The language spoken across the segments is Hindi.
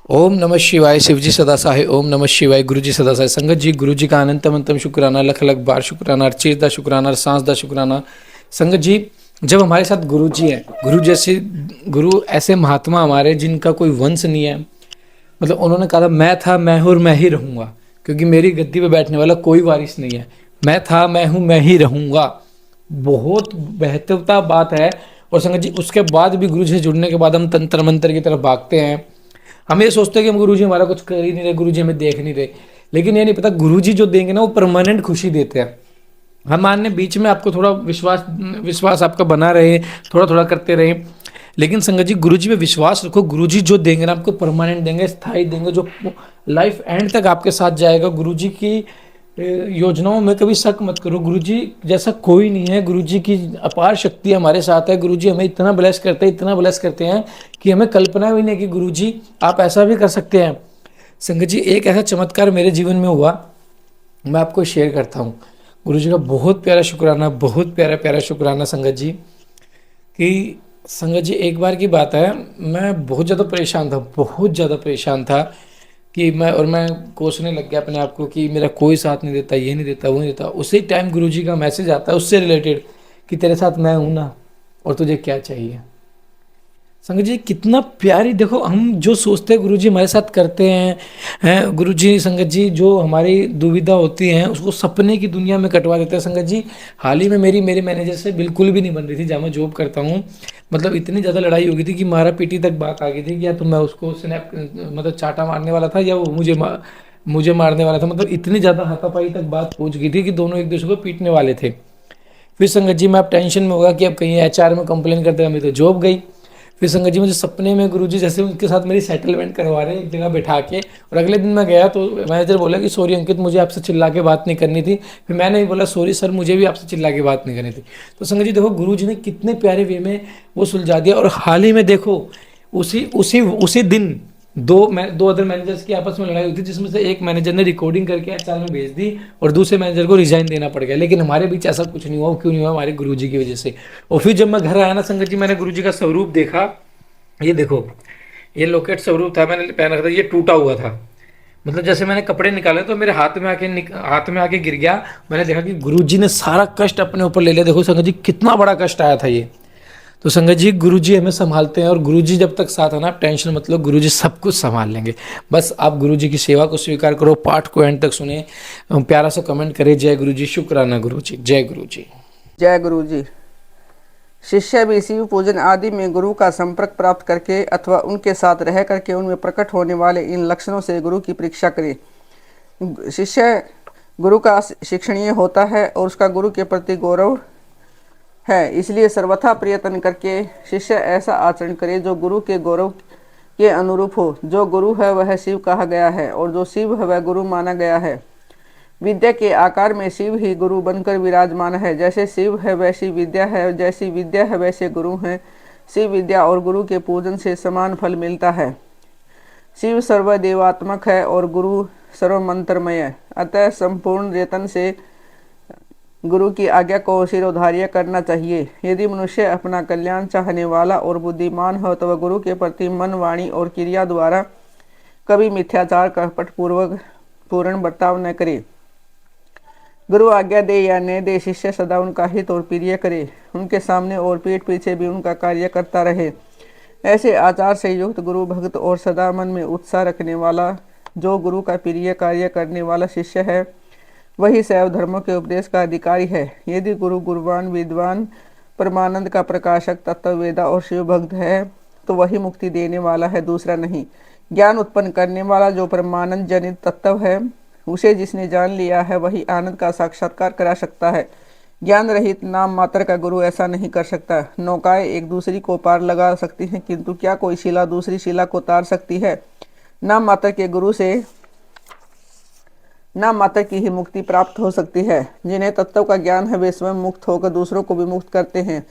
ओम नमः शिवाय। शिवजी सदा सहाय। ओम नमः शिवाय। गुरु जी सदा सहाय। संगत जी, गुरु जी का अनंतम अंतम शुक्राना, लख लख बार शुक्राना, अर्चित दा शुक्राना, सांस दा शुक्राना। संगत जी, जब हमारे साथ गुरु जी हैं, गुरु जैसे गुरु ऐसे महात्मा हमारे जिनका कोई वंश नहीं है, मतलब उन्होंने कहा था मैं था मैं हूँ और मैं ही रहूंगा, क्योंकि मेरी गद्दी पे बैठने वाला कोई वारिस नहीं है। मैं था मैं हूँ मैं ही रहूंगा। बहुत बेहतरता बात है। और संगत जी, उसके बाद भी गुरु जी से जुड़ने के बाद हम तंत्र मंत्र की तरफ भागते हैं। हम ये सोचते हैं कि हम गुरुजी हमारा कुछ कर ही नहीं रहे, गुरुजी हमें देख नहीं रहे। लेकिन ये नहीं पता गुरुजी जो देंगे ना वो परमानेंट खुशी देते हैं। हम मानने बीच में आपको थोड़ा विश्वास विश्वास आपका बना रहे, थोड़ा थोड़ा करते रहे। लेकिन संगत जी, गुरुजी पे विश्वास रखो। गुरुजी जो देंगे ना आपको परमानेंट देंगे, स्थायी देंगे, जो लाइफ एंड तक आपके साथ जाएगा। गुरुजी की योजनाओं में कभी शक मत करो। गुरुजी जैसा कोई नहीं है। गुरुजी की अपार शक्ति हमारे साथ है। गुरुजी हमें इतना ब्लेस करते हैं, इतना ब्लेस करते हैं कि हमें कल्पना भी नहीं कि गुरुजी आप ऐसा भी कर सकते हैं। संगत जी, एक ऐसा चमत्कार मेरे जीवन में हुआ, मैं आपको शेयर करता हूँ। गुरुजी का बहुत प्यारा शुक्राना, बहुत प्यारा प्यारा शुक्राना संगत जी। कि संगत जी, एक बार की बात है, मैं बहुत ज़्यादा परेशान था, बहुत ज़्यादा परेशान था। कि मैं कोसने लग गया अपने आप को कि मेरा कोई साथ नहीं देता, ये नहीं देता, वो नहीं देता। उसी टाइम गुरुजी का मैसेज आता है उससे रिलेटेड कि तेरे साथ मैं हूं ना, और तुझे क्या चाहिए। संगत जी, कितना प्यारी, देखो हम जो सोचते हैं गुरुजी हमारे साथ करते हैं गुरुजी संगत जी जो हमारी दुविधा होती है उसको सपने की दुनिया में कटवा देते हैं। संगत जी, हाल ही में मेरी मेरे मैनेजर से बिल्कुल भी नहीं बन रही थी जहाँ मैं जॉब करता हूँ। मतलब इतनी ज़्यादा लड़ाई हो गई थी कि मारा पीटी तक बात आ गई थी कि या तो मैं उसको स्नैप मतलब चाटा मारने वाला था, या वो मुझे मारने वाला था। मतलब इतनी ज़्यादा हाथापाई तक बात पहुँच गई थी कि दोनों एक दूसरे को पीटने वाले थे। फिर संगत जी, मैं अब टेंशन में होगा कि अब कहीं एचआर में कंप्लेन कर देगा, मेरी तो जॉब गई। फिर संगत जी, मुझे सपने में गुरुजी जैसे उनके साथ मेरी सेटलमेंट करवा रहे हैं एक जगह बैठा के। और अगले दिन मैं गया तो मैनेजर बोला कि सॉरी अंकित, मुझे आपसे चिल्ला के बात नहीं करनी थी। फिर मैंने भी बोला सॉरी सर, मुझे भी आपसे चिल्ला के बात नहीं करनी थी। तो संगत जी देखो, गुरुजी ने कितने प्यारे वे में वो सुलझा दिया। और हाल ही में देखो, उसी उसी उसी दिन दो अदर मैनेजर्स की आपस में लड़ाई हुई थी, जिसमें से एक मैनेजर ने रिकॉर्डिंग करके एचआर में भेज दी और दूसरे मैनेजर को रिजाइन देना पड़ गया। लेकिन हमारे बीच ऐसा कुछ नहीं हुआ। क्यों नहीं हुआ? हमारे गुरुजी की वजह से। और फिर जब मैं घर आया ना संगत जी, मैंने गुरुजी का स्वरूप देखा। ये देखो, ये लोकेट स्वरूप था, मैंने पहन रखा था, ये टूटा हुआ था। मतलब जैसे मैंने कपड़े निकाले तो मेरे हाथ में आके गिर गया। मैंने देखा कि गुरुजी ने सारा कष्ट अपने ऊपर ले लिया। देखो संगत जी, कितना बड़ा कष्ट आया था ये। तो संगत जी, गुरुजी हमें संभालते हैं, और गुरुजी जब तक साथ है ना, आप टेंशन मत लो, गुरुजी सब कुछ संभाल लेंगे। बस आप गुरुजी की सेवा को स्वीकार करो, पाठ को एंड तक सुने, प्यारा सा कमेंट करें, जय गुरुजी, शुक्राना गुरुजी, जय गुरुजी। जय गुरु जी। शिष्य भी शिव पूजन आदि में गुरु का संपर्क प्राप्त करके अथवा उनके साथ रह करके उनमें प्रकट होने वाले इन लक्षणों से गुरु की परीक्षा करें। शिष्य गुरु का शिक्षणीय होता है और उसका गुरु के प्रति गौरव है, इसलिए सर्वथा प्रयत्न करके शिष्य ऐसा आचरण करे जो गुरु के गौरव के अनुरूप हो। जो गुरु है वह शिव कहा गया है और जो शिव है वह गुरु माना गया है। विद्या के आकार में शिव ही गुरु बनकर विराजमान है। जैसे शिव है वैसी विद्या है, जैसी विद्या है वैसे गुरु हैं। शिव विद्या और गुरु के पूजन से समान फल मिलता है। शिव सर्वदेवात्मक है और गुरु सर्वमंत्रमय है। अतः संपूर्ण यत्न से गुरु की आज्ञा को शिरोधार्य करना चाहिए। यदि मनुष्य अपना कल्याण चाहने वाला और बुद्धिमान हो तो वह गुरु के प्रति मन, वाणी और क्रिया द्वारा कभी मिथ्याचार कपटपूर्वक पूर्ण बर्ताव न करे। गुरु आज्ञा दे या न दे, शिष्य सदा उनका हित और प्रिय करे। उनके सामने और पीठ पीछे भी उनका कार्य करता रहे। ऐसे आचार से युक्त गुरु भक्त और सदा मन में उत्साह रखने वाला, जो गुरु का प्रिय कार्य करने वाला शिष्य है, वही शैव धर्मों के उपदेश का अधिकारी है। यदि गुरु गुरुवान, विद्वान, परमानंद का प्रकाशक, तत्ववेदा और शिव भक्त है तो वही मुक्ति देने वाला है, दूसरा नहीं। ज्ञान उत्पन्न करने वाला जो परमानंद जनित तत्व है, उसे जिसने जान लिया है वही आनंद का साक्षात्कार करा सकता है। ज्ञान रहित नाम मात्र का गुरु ऐसा नहीं कर सकता। नौकाएं एक दूसरी को पार लगा सकती हैं, किंतु क्या कोई शिला दूसरी शिला को तार सकती है? नाम मात्र के गुरु से नाम मात्र की ही मुक्ति प्राप्त हो सकती है। जिन्हें तत्व का ज्ञान है वे स्वयं मुक्त होकर दूसरों को भी मुक्त करते हैं।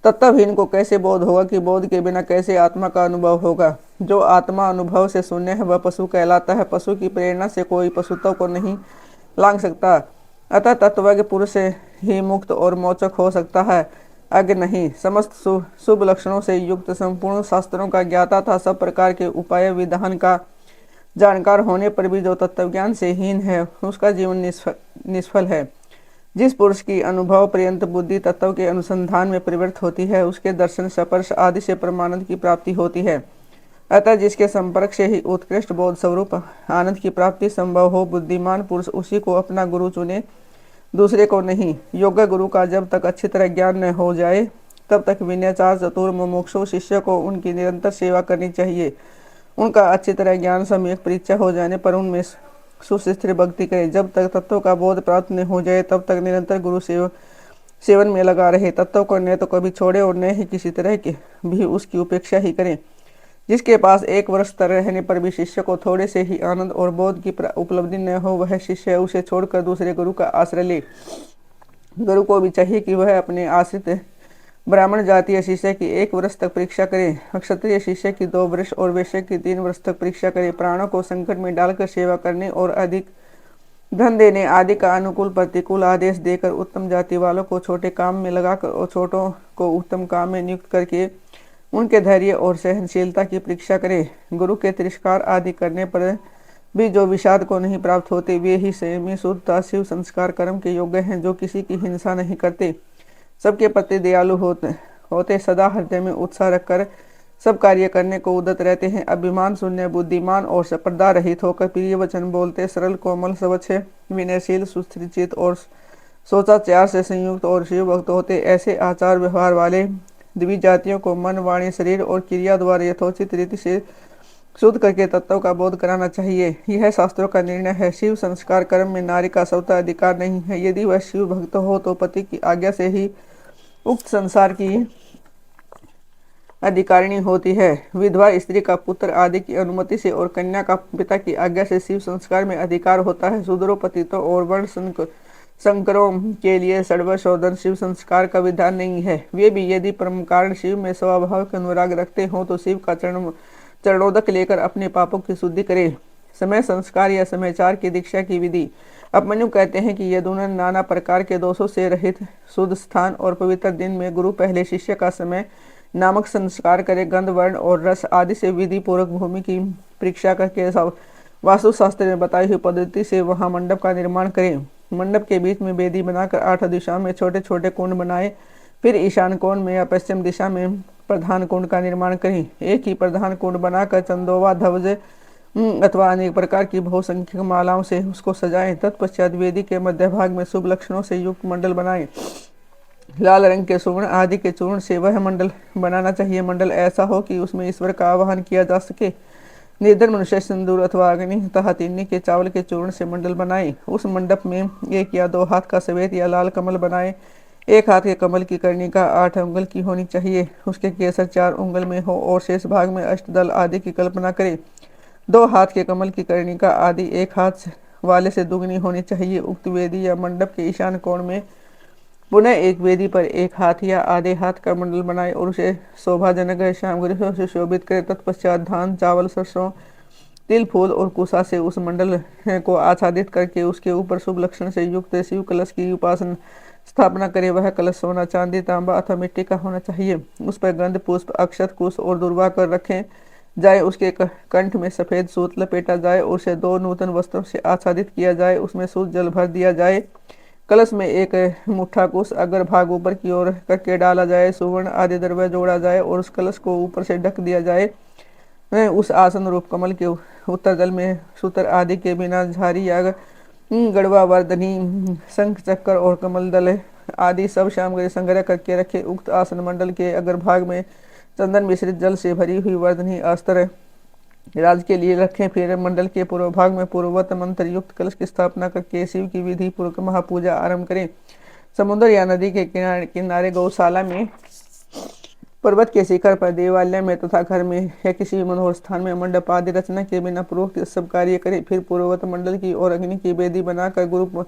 तत्वहीन को कैसे बोध होगा कि बोध के बिना कैसे आत्मा का अनुभव होगा? जो आत्मा अनुभव से शून्य है वह पशु कहलाता है। पशु की प्रेरणा से कोई पशुत्व को नहीं लांघ सकता। अतः तत्वज्ञ पुरुष से ही मुक्त और मोचक हो सकता है, अज्ञ नहीं। समस्त शुभ लक्षणों से युक्त, संपूर्ण शास्त्रों का ज्ञाता था, सब प्रकार के उपाय विधान का जानकार होने पर भी जो तत्वज्ञान से हीन है उसका जीवन निष्फल है। जिस पुरुष की अनुभव पर्यंत बुद्धि तत्व के अनुसंधान में प्रवृत्त होती है उसके दर्शन स्पर्श आदि से परमानंद की प्राप्ति होती है। अतः जिसके संपर्क से ही उत्कृष्ट बोध स्वरूप आनंद की प्राप्ति संभव हो, बुद्धिमान पुरुष उसी को अपना गुरु चुने, दूसरे को नहीं। योग्य गुरु का जब तक अच्छी तरह ज्ञान न हो जाए तब तक विनयाचार चतुर मुमुक्षु शिष्य को उनकी निरंतर सेवा करनी चाहिए। उनका अच्छी तरह ज्ञान सम्यक परीक्षा हो जाने पर उनमें सुस्थिर भक्ति करे। जब तक तत्व का बोध प्राप्त न हो जाए तब तक निरंतर गुरु सेवन में लगा रहे। तत्व को न तो कभी छोड़े और न ही किसी तरह की भी उसकी उपेक्षा ही करें। जिसके पास 1 वर्ष तक रहने पर भी शिष्य को थोड़े से ही आनंद और बोध की उपलब्धि न हो, वह शिष्य उसे छोड़कर दूसरे गुरु का आश्रय ले। गुरु को भी चाहिए कि वह अपने आश्रित ब्राह्मण जातीय शिष्य की 1 वर्ष तक परीक्षा करे, क्षत्रिय शिष्य की 2 वर्ष और वैश्य की 3 वर्ष तक परीक्षा करे। प्राणों को संकट में डालकर सेवा करने और अधिक धन देने आदि का अनुकूल प्रतिकूल आदेश देकर उत्तम जाति वालों को छोटे काम में लगाकर और छोटों को उत्तम काम में नियुक्त करके उनके धैर्य और सहनशीलता की परीक्षा करे। गुरु के तिरस्कार आदि करने पर भी जो विषाद को नहीं प्राप्त होते वे ही संयमी शुद्धता शिव संस्कार कर्म के योग्य हैं, जो किसी की हिंसा नहीं करते, सबके प्रति दयालु होते सदा हृदय में उत्साह रखकर सब कार्य करने को उद्यत रहते हैं, अभिमान शून्य बुद्धिमान और स्पर्धा रहित होकर प्रिय वचन बोलते, सरल कोमल स्वच्छ विनयशील सुस्थिरचित और सोचाचार से संयुक्त और शिव भक्त होते। ऐसे आचार व्यवहार वाले द्विजातियों को मन वाणी शरीर और क्रिया द्वारा यथोचित रीति से शुद्ध करके तत्व का बोध कराना चाहिए। यह शास्त्रों का निर्णय है। शिव संस्कार कर्म में नारी का स्वतः अधिकार नहीं है। यदि वह शिव भक्त हो तो पति की आज्ञा से ही उक्त संसार की अधिकारिणी होती है। विधवा स्त्री का पुत्र आदि की अनुमति से और कन्या का पिता की आज्ञा से शिव संस्कार में अधिकार होता है। शूद्रों पतितों और वर्ण संकरों के लिए सर्वशोधन शिव संस्कार का विधान नहीं है। वे भी यदि परम कारण शिव में स्वाभाविक अनुराग रखते हों तो शिव का चरणोदक लेकर अपने पापों की शुद्धि करें। समय संस्कार या समयचार की दीक्षा की विधि। अपमन्यु कहते हैं कि यदुनंदन नाना प्रकार के दोषों से रहित शुद्ध स्थान और पवित्र दिन में गुरु पहले शिष्य का समय नामक संस्कार करे। गंध वर्ण और रस आदि से विधि पूर्वक भूमि की परीक्षा करके वास्तुशास्त्र में बताई हुई पद्धति से वहां मंडप का निर्माण करें। मंडप के बीच में वेदी बनाकर 8 दिशाओं में छोटे छोटे कुंड बनाए। फिर ईशान कोण में या पश्चिम दिशा में प्रधान कुंड का निर्माण करें। एक ही प्रधान कुंड बनाकर चंदोवा ध्वज अथवा अनेक प्रकार की बहुसंख्यक मालाओं से उसको सजाएं। तत्पश्चात वेदी के मध्य भाग में शुभ लक्षणों से युक्त मंडल बनाएं। लाल रंग के सुवर्ण आदि के चूर्ण से वह मंडल बनाना चाहिए। मंडल ऐसा हो कि उसमें ईश्वर का आवाहन किया जा सके। निर्धन मनुष्य सिंदूर अथवा अग्नि तथा तिन्नी के चावल के चूर्ण से मंडल बनाए। उस मंडप में 1 या 2 हाथ का सफेद या लाल कमल बनाए। 1 हाथ के कमल की कर्णिका 8 उंगल की होनी चाहिए। उसके केसर 4 उंगल में हो और शेष भाग में अष्टदल आदि की कल्पना करे। 2 हाथ के कमल की कर्णिका आदि 1 हाथ वाले से दुगनी होनी चाहिए। उक्त वेदी या मंडप के ईशान कोण में पुनः एक वेदी पर 1 हाथ या आधे हाथ का मंडल बनाए और उसे शोभाजनक सामग्रियों से शोभित करे। तत्पश्चात धान चावल सरसों तिल फूल और कुशा से उस मंडल को आच्छादित करके उसके ऊपर शुभ लक्षण से युक्त शिव कलश की उपासना स्थापना करे। वह कलश सोना चांदी तांबा अथवा मिट्टी का होना चाहिए। उस पर गंध पुष्प अक्षत कुश और दुर्वा कर रखें जाए। उसके कंठ में सफेद सूत लपेटा जाए और उसे 2 नूतन वस्त्रों से आच्छादित किया जाए। उसमें शुद्ध जल भर दिया जाए। कलश में 1 मुट्ठा कुश अगर भाग ऊपर की ओर करके डाला जाए। सुवर्ण आदि द्रव्य जोड़ा जाए और उस कलश को ऊपर से ढक दिया जाए। उस आसन रूप कमल के उत्तर जल में सूत्र आदि के बिना झारी या गड़वा वर्धनी शंख चक्कर और कमल दल आदि सब सामग्री संग्रह करके रखे। उक्त आसन मंडल के अगर भाग में चंदन मिश्रित जल से भरी हुई वर्धनी अस्त्र राज के लिए रखें। फिर मंडल के पूर्व भाग में पूर्ववत मंत्र युक्त कलश की स्थापना करके शिव की विधि पूर्वक महापूजा आरंभ करें। समुद्र या नदी के किनारे गौशाला में पर्वत के शिखर पर देवालय में तथा घर में या किसी मनोहर स्थान में मंडप आदि रचना के बिना पूर्वक सब कार्य करें। फिर पूर्ववत मंडल की और अग्नि की वेदी बनाकर गुरु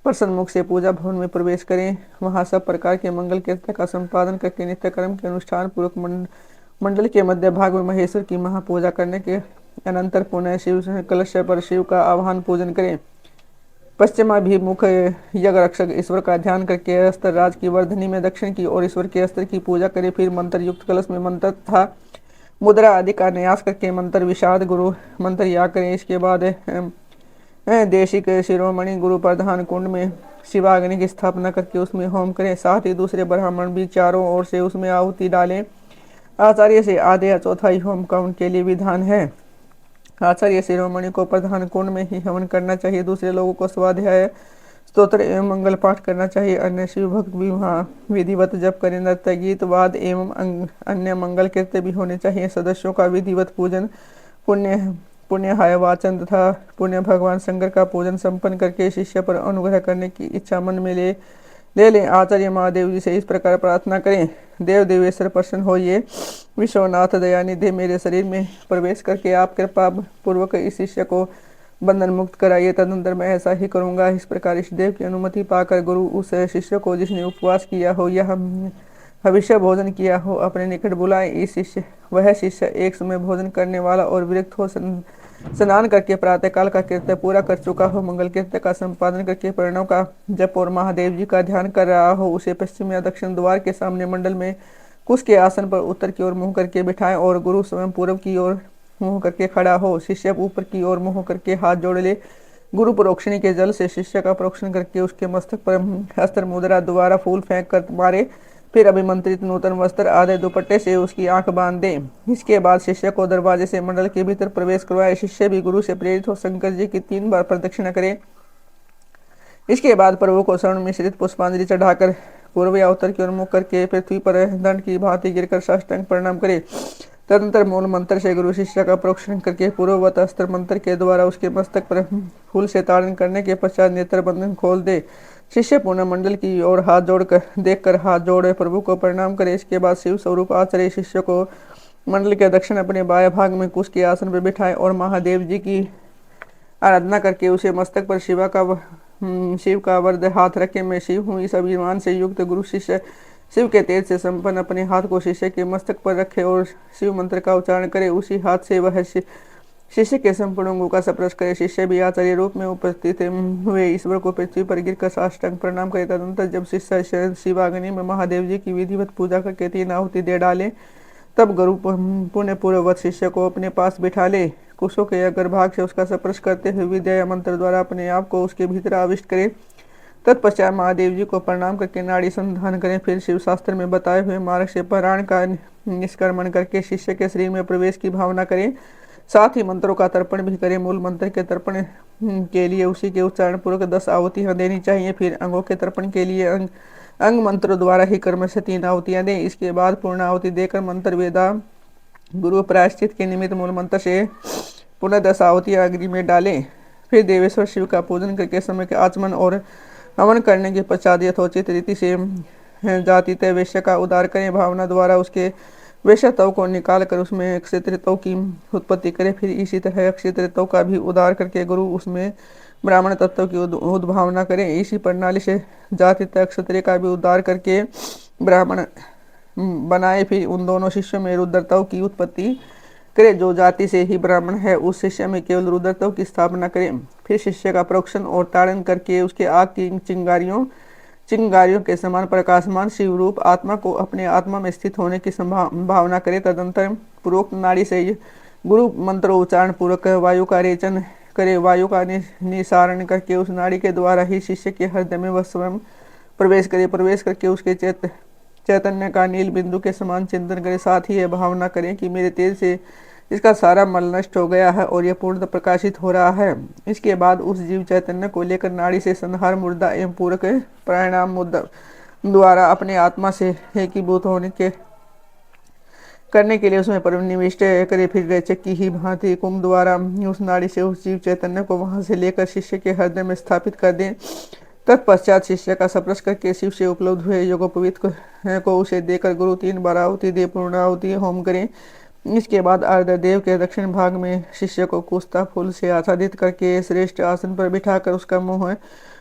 प्रसन्न मुख से पूजा भवन में प्रवेश करें। वहां सब प्रकार के मंगल कीर्तन का संपादन करके नित्य कर्म के अनुष्ठान पूर्वक मंडल के मध्य भाग में महेश्वर की महापूजा करने के अनंतर पुनः शिव कलश पर शिव का आह्वान पूजन करें। पश्चिमाभिमुख यज्ञ रक्षक ईश्वर का ध्यान करके अस्त्र राज की वर्धनी में दक्षिण की और ईश्वर के अस्त्र की पूजा करें। फिर मंत्र युक्त कलश में मंत्र तथा मुद्रा आदि का न्यास करके मंत्र विषाद गुरु मंत्र याग करें। इसके बाद देशिक शिरोमणि गुरु प्रधान कुंड में शिवाग्नि की स्थापना करके उसमें होम करें। साथ ही दूसरे ब्राह्मण भी चारों ओर से उसमें आहुति डालें। आचार्य से आधे या चौथाई होम का उनके लिए विधान है। आचार्य शिरोमणि को प्रधान कुंड में ही हवन करना चाहिए। दूसरे लोगों को स्वाध्याय स्तोत्र एवं मंगल पाठ करना चाहिए। अन्य शिव भक्त भी वहाँ विधिवत जप करें। नृत्य गीत वाद एवं अन्य मंगल कृत्य भी होने चाहिए। सदस्यों का विधिवत पूजन पुण्य वाचन तथा पुण्य भगवान शंकर का पूजन संपन्न करके शिष्य पर अनुग्रह करने की इच्छा मन में ले लें। आचार्य महादेव जी से इस प्रकार प्रार्थना करें। देव देवेश्वर प्रसन्न होइए। विश्वनाथ दयानिधि मेरे शरीर में प्रवेश करके आप कृपा पूर्वक इस शिष्य को बंधन मुक्त कराइए। तदनंतर मैं ऐसा ही करूंगा। इस प्रकार इष्टदेव की अनुमति पाकर गुरु उस शिष्य को जिसने उपवास किया हो या हविष्य भोजन किया हो अपने निकट बुलाए। वह शिष्य एक समय भोजन करने वाला और विरक्त हो स्नान करके प्रातःकाल का कृत्य पूरा कर चुका हो, मंगल कृत्य का संपादन करके प्रणव का जप और महादेव जी का ध्यान कर रहा हो, उसे पश्चिम या दक्षिण द्वार के सामने मंडल में कुश के आसन पर उत्तर की ओर मुंह करके बिठाएं और गुरु स्वयं पूर्व की ओर मुंह करके खड़ा हो। शिष्य ऊपर की ओर मुंह करके हाथ जोड़ ले। गुरु प्रोक्षणी के जल से शिष्य का प्रोक्षण करके उसके मस्तक पर हस्त्र मुद्रा द्वारा फूल फेंक कर मारे। फिर अभिमंत्रित नूतन वस्त्र आधे दुपट्टे से उसकी आंख बांध दे। इसके बाद शिष्य को दरवाजे से मंडल के भीतर प्रवेश करवाए। शिष्य भी गुरु से प्रेरित हो शंकर जी की 3 बार प्रदक्षिणा करे। इसके बाद प्रभु को स्वर्ण मिश्रित पुष्पांजलि चढ़ाकर पूर्व या उत्तर की ओर मुख करके पृथ्वी पर दंड की भांति गिरकर साष्टांग प्रणाम करे। तदनंतर मूल मंत्र से गुरु शिष्य का प्रोक्षण करके पूर्ववत अस्त्र मंत्र के द्वारा उसके मस्तक पर फूल से ताड़न करने के पश्चात नेत्र बंधन खोल दे। शिष्य पुनः मंडल की ओर हाथ जोड़कर देखकर हाथ जोड़े प्रभु को प्रणाम करे। इसके बाद शिव स्वरूप आचार्य शिष्य को मंडल के दक्षिण अपने बाएं भाग में कुश के आसन पर बिठाए और महादेव जी की आराधना करके उसे मस्तक पर शिव का वरद हाथ रखे। मैं शिव हूँ इस अभिमान से युक्त गुरु शिष्य शिव के तेज से संपन्न अपने हाथ को शिष्य के मस्तक पर रखे और शिव मंत्र का उच्चारण करे। उसी हाथ से वह शिष्य के संपूर्ण अंगों का स्पर्श करे। शिष्य भी आचार्य रूप में उपस्थित हुए ईश्वर को पृथ्वी पर गिरकर साष्टांग प्रणाम करे। तदनंतर जब शिष्य शिवाग्नि में महादेव जी की विधिवत पूजा करके 3 आहुति दे डाले तब गुरु पुण्य पूर्ववत शिष्य को अपने पास बिठा ले। कुशों के अग्रभाग से उसका स्पर्श करते हुए विद्या मंत्र द्वारा अपने आप को उसके भीतर आविष्ट करे। तत्पश्चात महादेव जी को प्रणाम करके नाड़ी संधान करें। फिर शिव शास्त्र में बताए हुए मार्ग से प्राण का निष्क्रमण करके शिष्य के शरीर में प्रवेश की भावना करें। साथ ही मंत्रों का तर्पण भी करें। मूल मंत्र के तर्पण के लिए उसी के उच्चारण पूर्वक 10 आहुतियां देनी चाहिए। फिर अंगों के तर्पण के लिए अंग मंत्र द्वारा ही कर्म से 3 आहुतियां दें। इसके बाद पूर्ण आहुति देकर मंत्र वेदा गुरु प्रायश्चित के निमित्त मूल मंत्र से पुनः 10 आहुतियां अग्नि में डालें। फिर देवेश्वर शिव का पूजन करके समय के आचमन और हवन करने के पश्चात यथोचित रीति से जाति तय वैश्य का उद्धार करें। भावना द्वारा उसके वैश्य तव को निकाल कर उसमें क्षत्रिय तव की उत्पत्ति करें। फिर इसी तरह क्षत्रिय तव का भी उद्धार करके गुरु उसमें ब्राह्मण तत्व की उद्भावना करें। इसी प्रणाली से जाति तय क्षत्रिय का भी उद्धार करके ब्राह्मण बनाए। फिर उन दोनों शिष्यों में रुद्रतव की उत्पत्ति करें। जो जाति से ही ब्राह्मण है उस शिष्य में केवल रुद्रतव की स्थापना करें। फिर शिष्य का प्रोक्षण और ताड़न करके उसके आग की चिंगारियों के समान प्रकाशमान शिव रूप आत्मा को अपने आत्मा में स्थित होने की भावना करे। तदंतर पूर्वोक्त नाड़ी से गुरु मंत्र उच्चारण पूर्वक वायु का रेचन करे। वायु का निसारण करके उस नाड़ी के द्वारा ही शिष्य के हृदय में वह स्वयं प्रवेश करे। प्रवेश करके उसके चैतन्य का नील बिंदु के समान चिंतन करे। साथ ही यह भावना करें कि मेरे तेज से इसका सारा मल नष्ट हो गया है और यह पूर्णतः प्रकाशित हो रहा है। इसके बाद उस जीव चैतन्य को लेकर नाड़ी से संहार मुद्रा एवं पूरक प्राणायाम मुद्रा द्वारा अपने आत्मा से एकीभूत होने के करने के लिए उसमें परनिविष्ट करे। फिर रेचक की ही भांति कुंभ द्वारा उस नाड़ी से उस जीव चैतन्य को वहां से लेकर शिष्य के हृदय में स्थापित कर दें। तत्पश्चात शिष्य का स्पर्श करके शिव से उपलब्ध हुए योगोपवीत को उसे देकर गुरु 3 बार आहुति दे पूर्णाहुति होम करें। इसके बाद आर्द्रदेव के दक्षिण भाग में शिष्य को कुस्ता फूल से आच्छादित करके श्रेष्ठ आसन पर बिठाकर उसका मुंह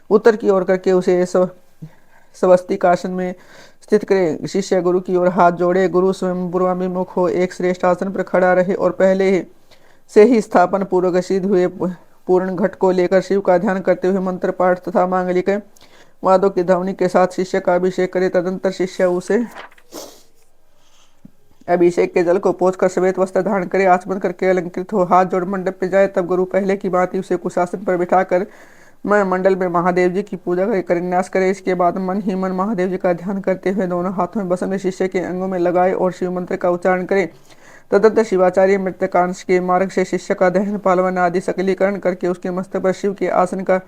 उत्तर की ओर करके उसे स्वस्तिक आसन में स्थित करे। शिष्य गुरु की ओर हाथ जोड़े। गुरु स्वयं पूर्वाभिमुख हो एक श्रेष्ठ आसन पर खड़ा रहे और पहले से ही स्थापन पूर्वक सिद्ध हुए पूर्ण घट को लेकर शिव का ध्यान करते हुए मंत्र पाठ तथा मांगलिक वादों की ध्वनि के साथ शिष्य का अभिषेक करे। तदंतर शिष्य उसे अभिषेक के जल को पोंछ कर श्वेत वस्त्र धारण करे, आचमन करके अलंकृत हो, हाथ जोड़ मंडप पे जाए। तब गुरु पहले की भांति उसे कुशासन पर बिठाकर मैं मंडल में महादेव जी की पूजा करे, करन्यास करे। इसके बाद मन ही मन महादेव जी का ध्यान करते हुए दोनों हाथों में भस्म शिष्य के अंगों में लगाए और शिव मंत्र का उच्चारण करे। तदंतर शिवाचार्य मृतकांश के मार्ग से शिष्य का दहन पालवन आदि सकलीकरण करके उसके मस्तक पर शिव के आसन का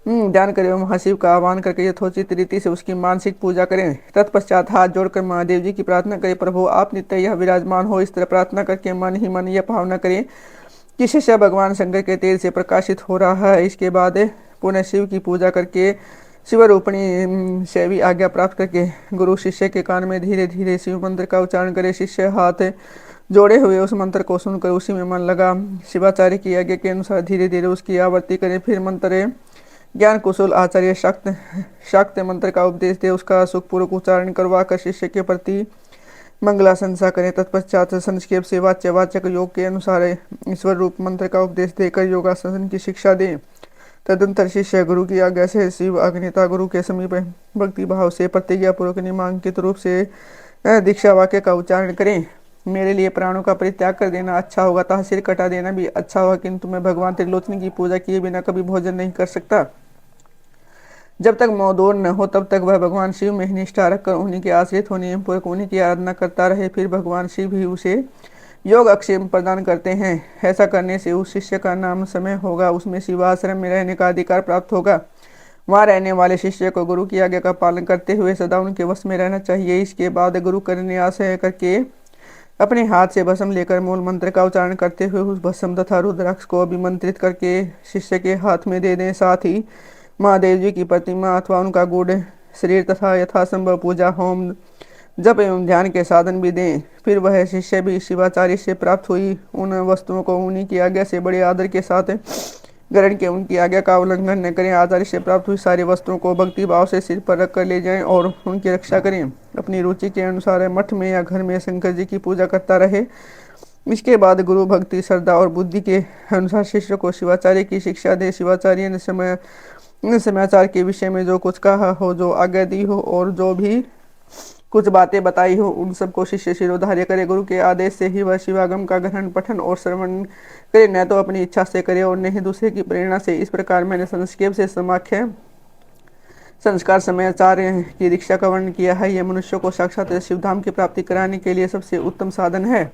ध्यान करें, महाशिव का आह्वान करके यथोचित रीति से उसकी मानसिक पूजा करें। तत्पश्चात हाथ जोड़कर महादेव जी की प्रार्थना करें, प्रभु आप नित्य यह विराजमान हो। इस तरह प्रार्थना करके मन ही मन यह भावना करें कि शिष्य भगवान शंकर के तेज से प्रकाशित हो रहा है। इसके बाद पुनः शिव की पूजा करके शिवरूपणी से भी आज्ञा प्राप्त करके गुरु शिष्य के कान में धीरे धीरे शिव मंत्र का उच्चारण करे। शिष्य हाथ जोड़े हुए उस मंत्र को सुनकर उसी में मन लगा। शिवाचार्य की आज्ञा के अनुसार धीरे धीरे उसकी आवृत्ति करें। फिर मंत्र ज्ञान कुशल आचार्य शाक्त मंत्र का उपदेश दे, उसका सुखपूर्वक उच्चारण करवा कर शिष्य के प्रति मंगलाशंसा करें। तत्पश्चात संक्षेप से वाचक योग के अनुसार ईश्वर रूप मंत्र का उपदेश देकर योगासन की शिक्षा दें। तदंतर शिष्य गुरु की आज्ञा से शिव अग्निता गुरु के समीप भक्ति भाव से प्रतिज्ञा पूर्वक निमांकित रूप से दीक्षा वाक्य का उच्चारण करें। मेरे लिए प्राणों का परित्याग कर देना अच्छा होगा तथा सिर कटा देना भी अच्छा होगा, किंतु मैं भगवान त्रिलोचनी की पूजा किए बिना कभी भोजन नहीं कर सकता। जब तक मोदोर न हो तब तक वह भगवान शिव में ही निष्ठा रखकर उन्हीं के आश्रित होने एवं पूर्वक उन्हीं की आराधना करता रहे। फिर भगवान शिव ही उसे योग अक्षेम प्रदान करते हैं। ऐसा करने से उस शिष्य का नाम समय होगा, उसमें शिवाश्रम में रहने का अधिकार प्राप्त होगा। वहाँ रहने वाले शिष्य को गुरु की आज्ञा का पालन करते हुए सदा उनके वश में रहना चाहिए। इसके बाद गुरु करन्यास करके अपने हाथ से भस्म लेकर मूल मंत्र का उच्चारण करते हुए उस भस्म तथा रुद्राक्ष को अभिमंत्रित करके शिष्य के हाथ में दे दें। साथ ही महादेव जी की प्रतिमा अथवा उनका गुड़ शरीर तथा यथासंभव पूजा होम जप एवं ध्यान के साधन भी दें। फिर वह शिष्य भी शिवाचार्य से प्राप्त हुई उन वस्तुओं को उन्हीं की आज्ञा से बड़े आदर के साथ ग्रहण के उनकी आज्ञा का उल्लंघन न करें। आचार्य से प्राप्त हुई सारी वस्तुओं को भक्ति भाव से सिर पर रख कर ले जाएं और उनकी रक्षा करें। अपनी रुचि के अनुसार मठ में या घर में शंकर जी की पूजा करता रहे। इसके बाद गुरु भक्ति श्रद्धा और बुद्धि के अनुसार शिष्य को शिवाचार्य की शिक्षा दे। शिवाचार्य ने समाचार के विषय में जो कुछ कहा हो, जो आज्ञा दी हो और जो भी कुछ बातें बताई हो, उन सबको शिष्य शिरोधार्य करे। गुरु के आदेश से ही वह शिवागम का ग्रहण पठन और श्रवण करे, न तो अपनी इच्छा से करे और न ही दूसरे की प्रेरणा से। इस प्रकार मैंने संक्षेप से समाख्या संस्कार समाचार की दीक्षा का वर्णन किया है। यह मनुष्यों को साक्षात शिवधाम की प्राप्ति कराने के लिए सबसे उत्तम साधन है।